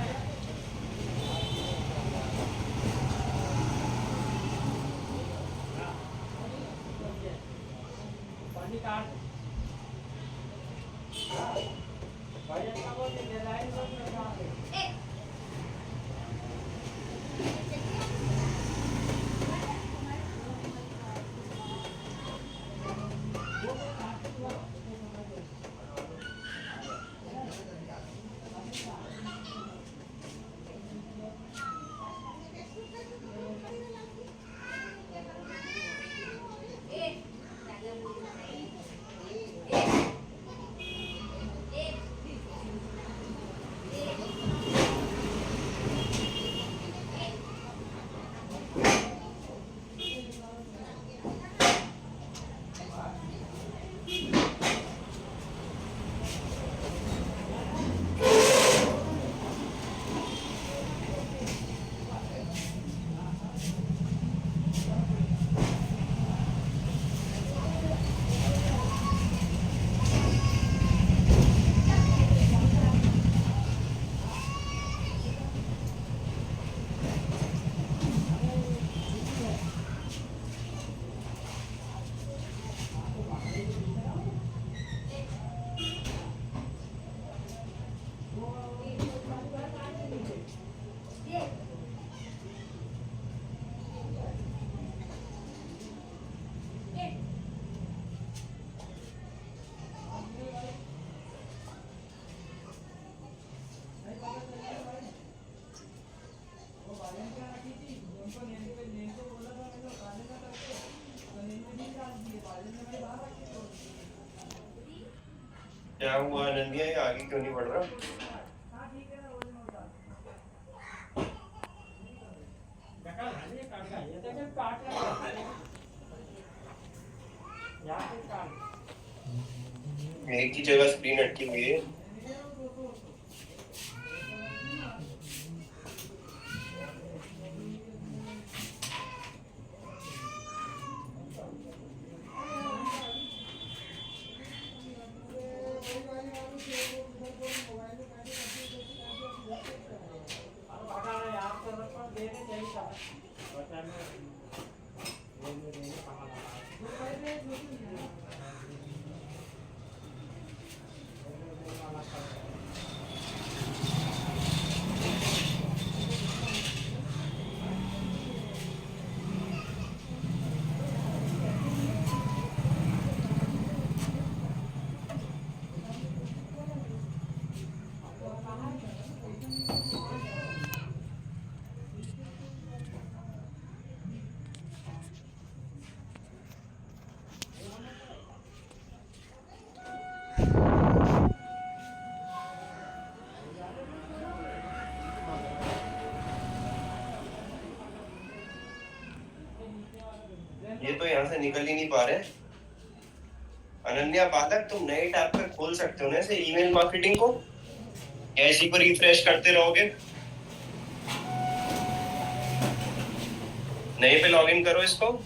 क्या हुआ नंदिया, ये आगे क्यों नहीं बढ़ रहा? एक ही जगह स्क्रीन अटकी हुई है। ये तो यहाँ से निकल ही नहीं पा रहे। अनन्या पाठक, तुम नए टैब पे खोल सकते हो ना ऐसे ईमेल मार्केटिंग को, या इसी को रिफ्रेश करते रहोगे? नए पे लॉगिन करो इसको।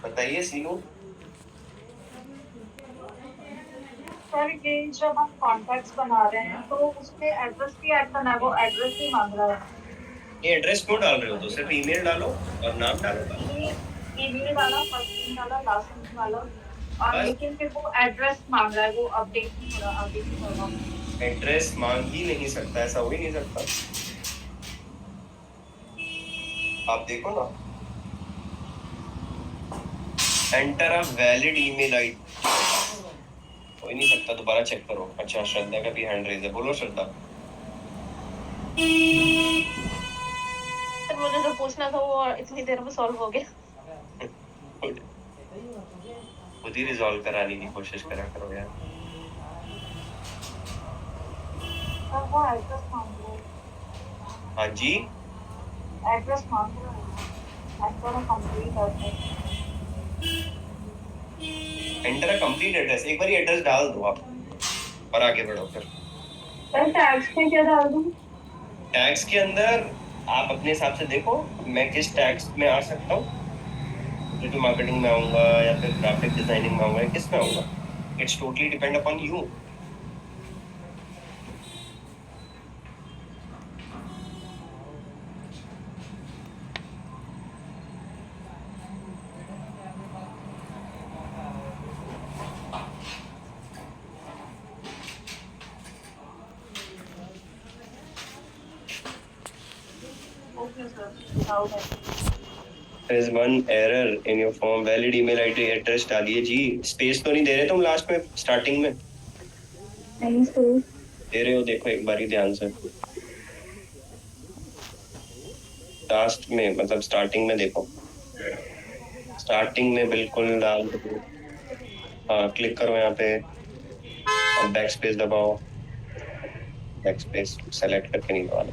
बताइए सीनू। सर ये जब हम कॉन्टैक्ट्स बना रहे हैं तो उसमें एड्रेस भी ऐड करना है, वो एड्रेस भी मांग रहा है। ये एड्रेस क्यों डाल रहे हो? तो सिर्फ ईमेल डालो और नाम डालो। ये ईमेल डाला, फर्स्ट नेम डाला, लास्ट नेम डाला, और बस। लेकिन फिर वो एड्रेस मांग रहा है, वो अपडेट नहीं हो रहा, अपडेट नहीं हो रहा। एड्रेस मांग ही नहीं सकता, ऐसा हो ही नहीं सकता। आप देखो ना, enter a valid email ID, हो ही नहीं सकता। दोबारा चेक करो। अच्छा, श्रद्धा का भी हैंड रेज है, बोलो श्रद्धा। सर मुझे जो पूछना था वो इतनी देर में सॉल्व हो गया। खुद ही रिजॉल्व कराने की कोशिश करा करो यार। सर वो एड्रेस मांग रहा है, हाँ जी, एड्रेस मांग रहा है, enter a complete address. Enter a complete address, एक बार एड्रेस डाल दो आप और आगे बढ़ो फिर। सर टैग्स में क्या डाल दूँ? टैग्स के अंदर आप अपने हिसाब से देखो मैं किस टैग्स में आ सकता हूँ। डिजिटल मार्केटिंग में आऊंगा या फिर ग्राफिक डिजाइनिंग में आऊंगा, किस में आऊंगा? It's totally depend upon you. Okay sir, doubt है। There is one error in your form, valid email ID address डालिए जी। स्पेस तो नहीं दे रहे तुम लास्ट में, स्टार्टिंग में नहीं सर। दे रहे हो? देखो एक बारी ध्यान से, लास्ट में मतलब स्टार्टिंग में देखो, स्टार्टिंग में बिल्कुल डाल दो। हाँ, क्लिक करो यहाँ पे, अब बैक स्पेस दबाओ, बैक स्पेस सेलेक्ट करके नहीं दबाना।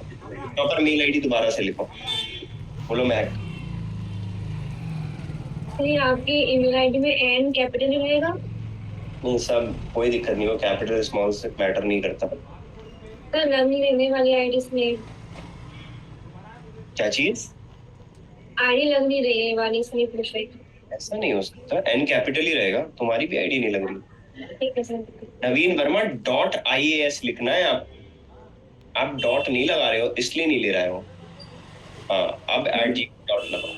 प्रॉपर मेल आईडी दोबारा से लिखो, बोलो मैक। नहीं, आपकी ईमेल आईडी में एन कैपिटल ही रहेगा? नहीं, सब कोई दिक्कत नहीं, वो कैपिटल स्मॉल से मैटर नहीं करता। सर रंग लेने वाली आईडी में क्या चीज? आईडी लग नहीं रही है वाली, इसलिए पूछ रही थी। ऐसा नहीं हो सकता, एन कैपिटल ही रहेगा, तुम्हारी भी आईडी नहीं लग रही। ठीक है सर। नवीन वर्मा .ias लिखना है। आप डॉट नहीं लगा रहे हो इसलिए नहीं ले रहे हो। हाँ, अब @ डॉट लगाओ।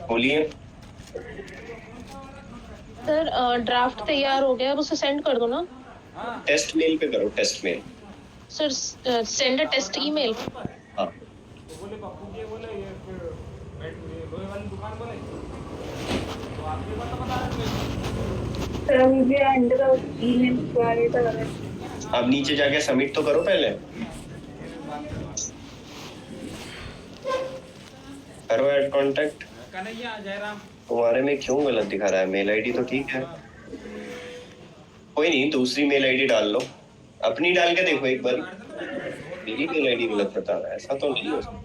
बोलिए। सर ड्राफ्ट तैयार हो गया, अब उसे सेंड कर दो ना। टेस्ट मेल पे करो, test mail. Sir send a test email. हाँ, सर मुझे एंटर ईमेल वाले का लगा। अब नीचे जाके सबमिट तो करो पहले। करो ऐड कांटेक्ट। तुम्हारे में क्यों गलत दिखा रहा है? मेल आईडी तो ठीक है, कोई नहीं, दूसरी मेल आईडी डाल लो। अपनी डाल के देखो एक बार, मेरी मेल आईडी गलत बता रहा है, ऐसा तो नहीं हो सकता।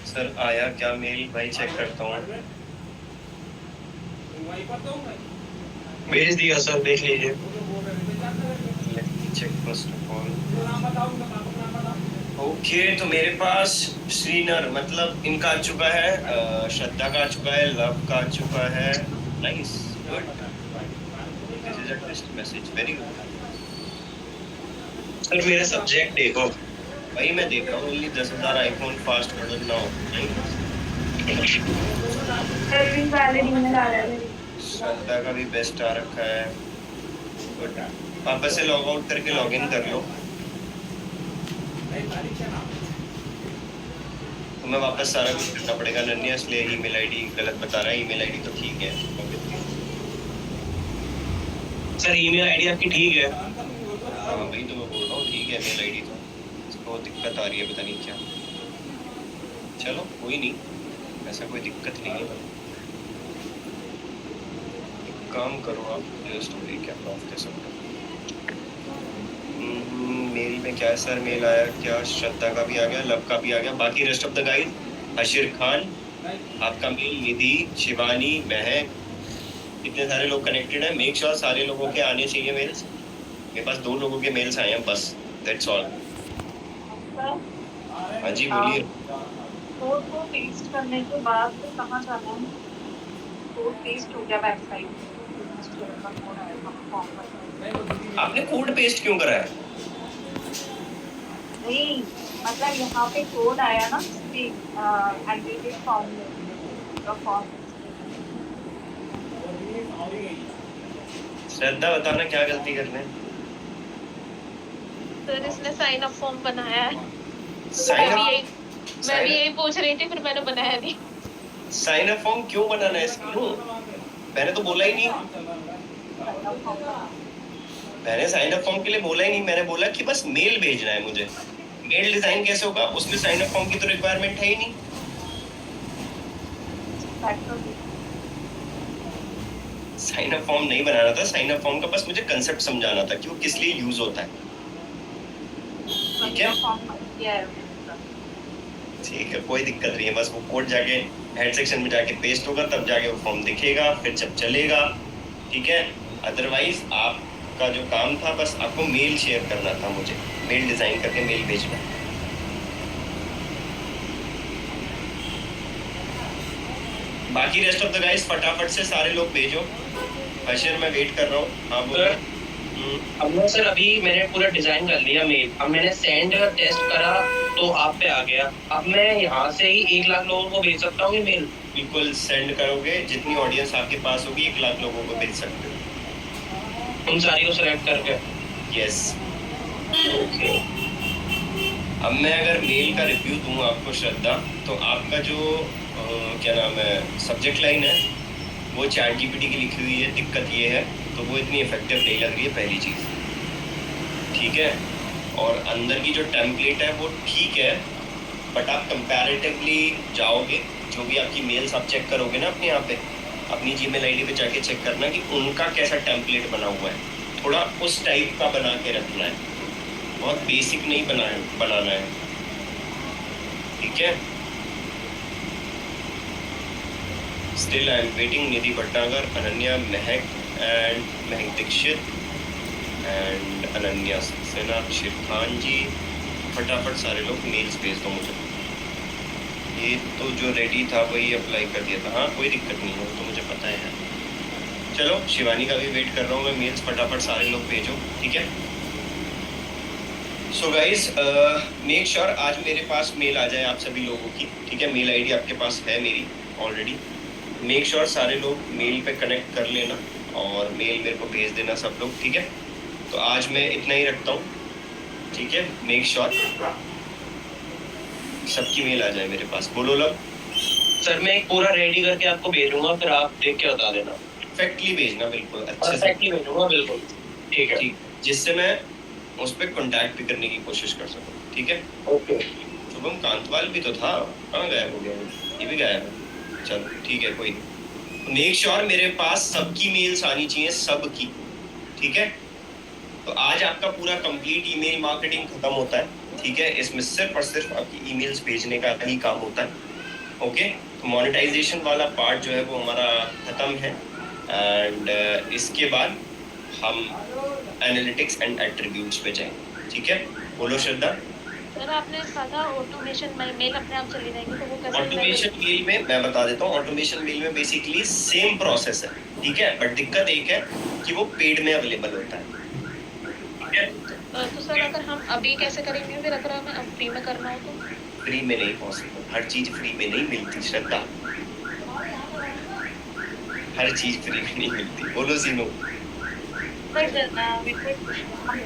सर आया क्या मेल? भाई चेक करता हूँ। भेज दिया सर, देख लीजिए। Check first of all. Okay, तो मेरे पास श्रीनर मतलब इनका आ चुका है, श्रद्धा का आ चुका है, लव का आ चुका है। Nice, good, this is a test message, very good. Sir मेरा सब्जेक्ट देखो। भाई मैं देख रहा हूँ, only 10,000 iPhone fast model now. Valid email आ रहा है। श्रद्धा का भी बेस्ट आ रखा है। गुड, वापस से लॉग आउट करके लॉग इन कर लो। तुम्हें वापस सारा कुछ करना पड़ेगा अनन्या, इसलिए ईमेल आईडी गलत बता रहा है। ईमेल आईडी तो ठीक है सर, ईमेल आईडी आपकी ठीक है। हाँ भाई तो मैं बोल रहा हूँ ठीक है ईमेल आईडी, तो इसको दिक्कत आ रही है पता नहीं क्या। चलो कोई नहीं, ऐसा कोई दिक्कत नहीं है। एक काम करो आप, स्टोरी क्या ऑफ कर सकते हो। मेल में क्या है सर, मेल आया क्या? श्रद्धा का भी आ गया, लव का भी आ गया। बाकी रेस्ट ऑफ द गाइड, अशीर खान आपका मेल, निधि, शिवानी, महक, इतने सारे लोग कनेक्टेड हैं। मेक श्योर सारे लोगों के आने चाहिए मेल्स। मेरे पास 2 लोगों के मेल्स आए हैं बस, दैट्स ऑल। हाँ जी बोलिए। कोड को पेस्ट करने के बाद फिर कहाँ जाना है? कोड पेस्ट हो गया बैक साइड। आपने कोड पेस्ट क्यों करा है? नहीं, मतलब यहाँ पे कोड आया ना एग्रीगेट फॉर्म में, फॉर्म। श्रद्धा बताना क्या गलती करने? सर इसने साइन अप फॉर्म बनाया है। मैं भी यही पूछ रही थी, फिर मैंने बनाया नहीं। साइन अप फॉर्म क्यों बनाना है इसको? मैंने तो बोला ही नहीं। मैंने साइन अप फॉर्म के लिए बोला ही नहीं। मैंने बोला कि बस मेल भेजना है मुझे। मेल डिजाइन कैसे होगा? उसमें साइन अप फॉर्म की तो रिक्वायरमेंट है ही नहीं। साइन अप फॉर्म नहीं बनाना था। साइन अप फॉर्म का बस मुझे कंसेप्ट समझाना था कि वो किस लिए यूज होता है। ठीक है, ठीक है, कोई दिक्कत नहीं है। बस वो कोड जाके हेड सेक्शन में जाके पेस्ट होगा, तब जाके वो फॉर्म दिखेगा, फिर जब चलेगा। ठीक है, अदरवाइज आपका जो काम था बस आपको मेल शेयर करना था, मुझे मेल डिजाइन करके मेल भेजना। बाकी रेस्ट ऑफ द गाइस फटाफट से सारे लोग भेजो। अशर मैं वेट कर रहा हूँ। हाँ बोलो। अब मैं सर अभी मैंने पूरा डिजाइन कर लिया मेल। अब मैंने सेंड टेस्ट करा तो आप पे आ गया। अब मैं यहाँ से ही 1 लाख लोगों को भेज सकता हूँ मेल? बिल्कुल, सेंड करोगे जितनी ऑडियंस आपके पास होगी 1 लाख लोगों को भेज सकते हो उन सारी को सेलेक्ट करके। यस। ओके। अब मैं अगर मेल का रिव्यू दूँ आपको श्रद्धा, तो आपका जो क्या नाम है सब्जेक्ट लाइन है वो चैट जीपीटी की लिखी हुई है। दिक्कत ये है तो वो इतनी इफेक्टिव नहीं लग रही है, पहली चीज़। ठीक है, और अंदर की जो टेम्पलेट है वो ठीक है, बट आप कंपैरेटिवली जाओगे, जो भी आपकी मेल्स आप चेक करोगे ना अपने यहाँ पे, अपनी जीमेल आईडी पे जाके चेक करना कि उनका कैसा टेम्पलेट बना हुआ है। थोड़ा उस टाइप का बना के रखना है, बहुत बेसिक नहीं बनाना है। ठीक है, still I am waiting. Nidhi Bhatnagar, Ananya, Mahak and Mahak Dixit and Ananya Saxena, शिरखान जी, फटाफट सारे लोग मेल्स भेज दो मुझे। ये तो जो रेडी था वही अप्लाई कर दिया था। हाँ कोई दिक्कत नहीं है, तो मुझे पता है। चलो शिवानी का भी वेट कर रहा हूँ मैं। मेल्स फटाफट सारे लोग भेजो। ठीक है, सो गाइज मेक श्योर आज मेरे पास मेल आ जाए आप सभी लोगों की। ठीक है, मेल आईडी आपके पास है मेरी ऑलरेडी। मेक श्योर सारे लोग मेल पे कनेक्ट कर लेना और मेल मेरे को भेज देना सब लोग। ठीक है, तो आज मैं इतना ही रखता हूँ। ठीक है, मेक श्योर सबकी मेल आ जाए मेरे पास। बोलो लव। सर मैं एक पूरा रेडी करके आपको भेजूंगा, फिर आप देख के बता देना। परफेक्टली भेजना, बिल्कुल अच्छे से परफेक्टली भेजूंगा, बिल्कुल। ठीक है, ठीक, जिससे मैं उस पर कॉन्टैक्ट भी करने की कोशिश कर सकूँ। ठीक है, ओके। शुभम कांतवाल भी तो था, कहाँ गायब हो गया? ये भी गायब है। चलो ठीक है, कोई नहीं। मेक श्योर मेरे पास सबकी मेल्स आनी चाहिए, सबकी। ठीक है, तो आज आपका पूरा कंप्लीट ईमेल मार्केटिंग खत्म होता है। ठीक है, इसमें सिर्फ और सिर्फ आपकी ईमेल्स भेजने का ही काम होता है। ओके, तो मोनेटाइजेशन वाला पार्ट जो है वो हमारा खत्म है एंड इसके बाद हम एनालिटिक्स एंड एट्रीब्यूट्स पे जाएंगे। ठीक है, बोलो श्रद्धा। सर आपने कहा था ऑटोमेशन मेल अपने आप चली जाएंगे, तो वो कैसे? ऑटोमेशन मेल में मैं बता देता हूँ। ऑटोमेशन मेल में बेसिकली सेम प्रोसेस है। ठीक है, बट दिक्कत एक है कि वो पेड में अवेलेबल होता है। ठीक है, तो सर अगर हम अभी कैसे करेंगे फिर, अगर हमें अब फ्री में करना हो तो? फ्री में नहीं पॉसिबल, हर चीज फ्री में नहीं मिलती श्रद्धा। हर चीज फ्री में नहीं मिलती। बोलो सीनो। पर करना मेरे को एक क्वेश्चन है,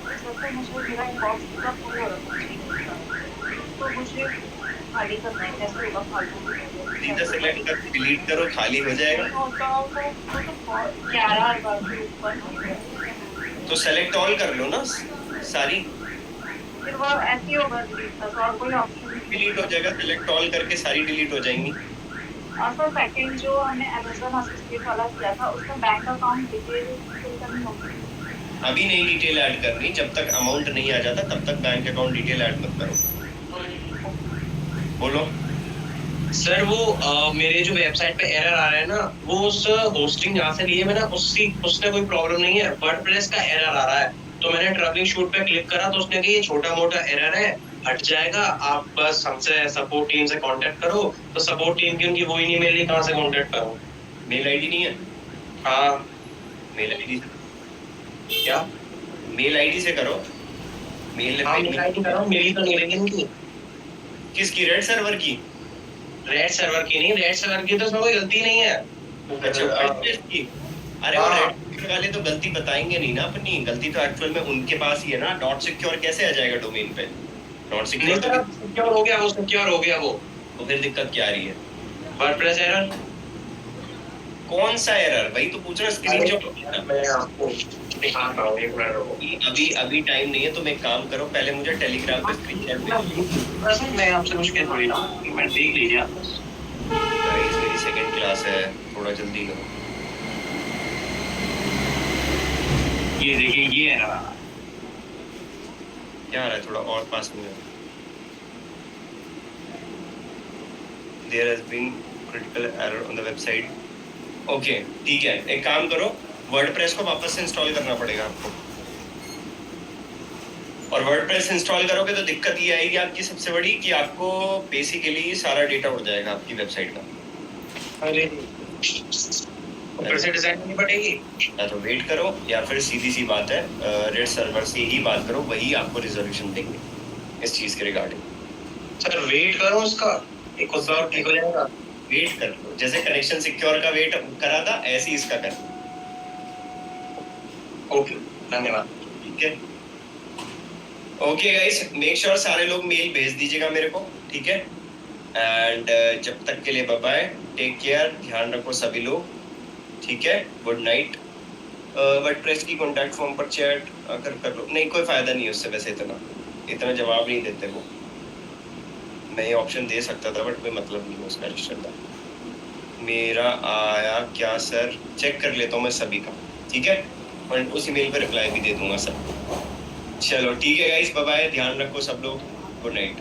जैसे मुझे मेरा इनबॉक्स पूरा फुल हो रहा है, तो मुझे खाली करना है, कैसे होगा फालतू सीधा सेलेक्ट कर, डिलीट करो, खाली हो जाएगा। होता होगा वो तो बहुत 11 बार के ऊपर, तो सेलेक्ट ऑल कर लो ना सारी, फिर वो ऐसे ही होगा डिलीट का, तो और कोई ऑप्शन नहीं डिलीट हो जाएगा। सेलेक्ट ऑल करके सारी डिलीट हो जाएंगी। और सर सेकंड जो हमने Amazon असिस्टेंट वाला किया था, उसमें बैंक अकाउंट डिटेल फिल करनी होगी। अभी नहीं डिटेल ऐड करनी, जब तक अमाउंट नहीं आ जाता तब तक बैंक अकाउंट डिटेल ऐड मत करो। बोलो। सर वो मेरे जो वेबसाइट पे एरर आ रहा है ना, वो उस होस्टिंग जहाँ से लिए मैं ना, उससे कोई प्रॉब्लम नहीं है, वर्डप्रेस का एरर आ रहा है। तो मैंने ट्रबलिंग शूट पे क्लिक करा तो उसने कहा ये छोटा मोटा एरर है, हट जाएगा, आप बस हमसे सपोर्ट टीम से कांटेक्ट करो। तो सपोर्ट टीम की उनकी वो ही नहीं मिल रही, कहाँ से कांटेक्ट करूँ? मेल आईडी नहीं है? हाँ। मेल आईडी क्या? मेल आईडी से करो। मेल हाँ मेल आईडी करो, मेरी तो नहीं लगी इनकी। किसकी? रेड सर्वर की? रेड सर्वर की नहीं, रेड सर्वर की तो उसमें कोई गलती नहीं है। अच्छा, वर्डप्रेस की? अरे वो रेड वाले तो गलती बताएंगे नहीं ना अपनी, गलती तो एक्चुअल में उनके पास ही है ना। डॉट सिक्योर कैसे आ जाएगा डोमेन पे? डॉट सिक्योर तो सिक्योर हो गया वो, सिक्योर हो गया वो। तो फिर दिक्कत क्या आ रही है? WordPress error. कौन सा एरर भाई? तो पूछ रहा स्क्रीनशॉट। मैं आपको दिखाता हूँ, एक मिनट रुको। अभी टाइम नहीं है, तुम एक काम करो, पहले मुझे टेलीग्राम पे स्क्रीनशॉट भेजो। वैसे मैं आपसे मुश्किल थोड़ी ना, मैं देख लीजिए आप। गाइस मेरी सेकंड क्लास है, थोड़ा जल्दी करो। ये देखिए, ये है ना। क्या आ रहा है? थोड़ा और पास में। There has been critical error on the website. Okay ठीक है, एक काम करो, वर्डप्रेस को वापस से इंस्टॉल करना पड़ेगा आपको। और वर्डप्रेस इंस्टॉल करोगे तो दिक्कत ये आएगी आपकी सबसे बड़ी, कि आपको बेसिकली सारा डेटा उड़ जाएगा आपकी वेबसाइट का। अरे फिर से डिजाइन करनी पड़ेगी। या तो वेट करो, या फिर सीधी सी बात है, रेड सर्वर से ही बात करो, वही आपको रिजोल्यूशन देंगे इस चीज के रिगार्डिंग। सर वेट करो उसका, एक खुद और ठीक हो जाएगा। वेट कर लो, जैसे कनेक्शन सिक्योर का वेट करा था ऐसे ही इसका कर। ओके, धन्यवाद। ठीक है, ओके गाइस, मेक श्योर सारे लोग मेल भेज दीजिएगा मेरे को, ठीक है। एंड जब तक के लिए बाय बाय, टेक केयर, ध्यान रखो सभी लोग, ठीक है, गुड नाइट। वर्डप्रेस की कॉन्टैक्ट फॉर्म पर चैट अगर कर लो, नहीं कोई फायदा नहीं है उससे, वैसे इतना जवाब नहीं देते वो। मैं ये ऑप्शन दे सकता था बट कोई मतलब नहीं है उसका रजिस्टर का। मेरा आया क्या सर? चेक कर लेता हूँ मैं सभी का, ठीक है, और उस ईमेल पर रिप्लाई भी दे दूंगा सर। चलो ठीक है गाइस, बाय बाय, ध्यान रखो सब लोग, गुड नाइट।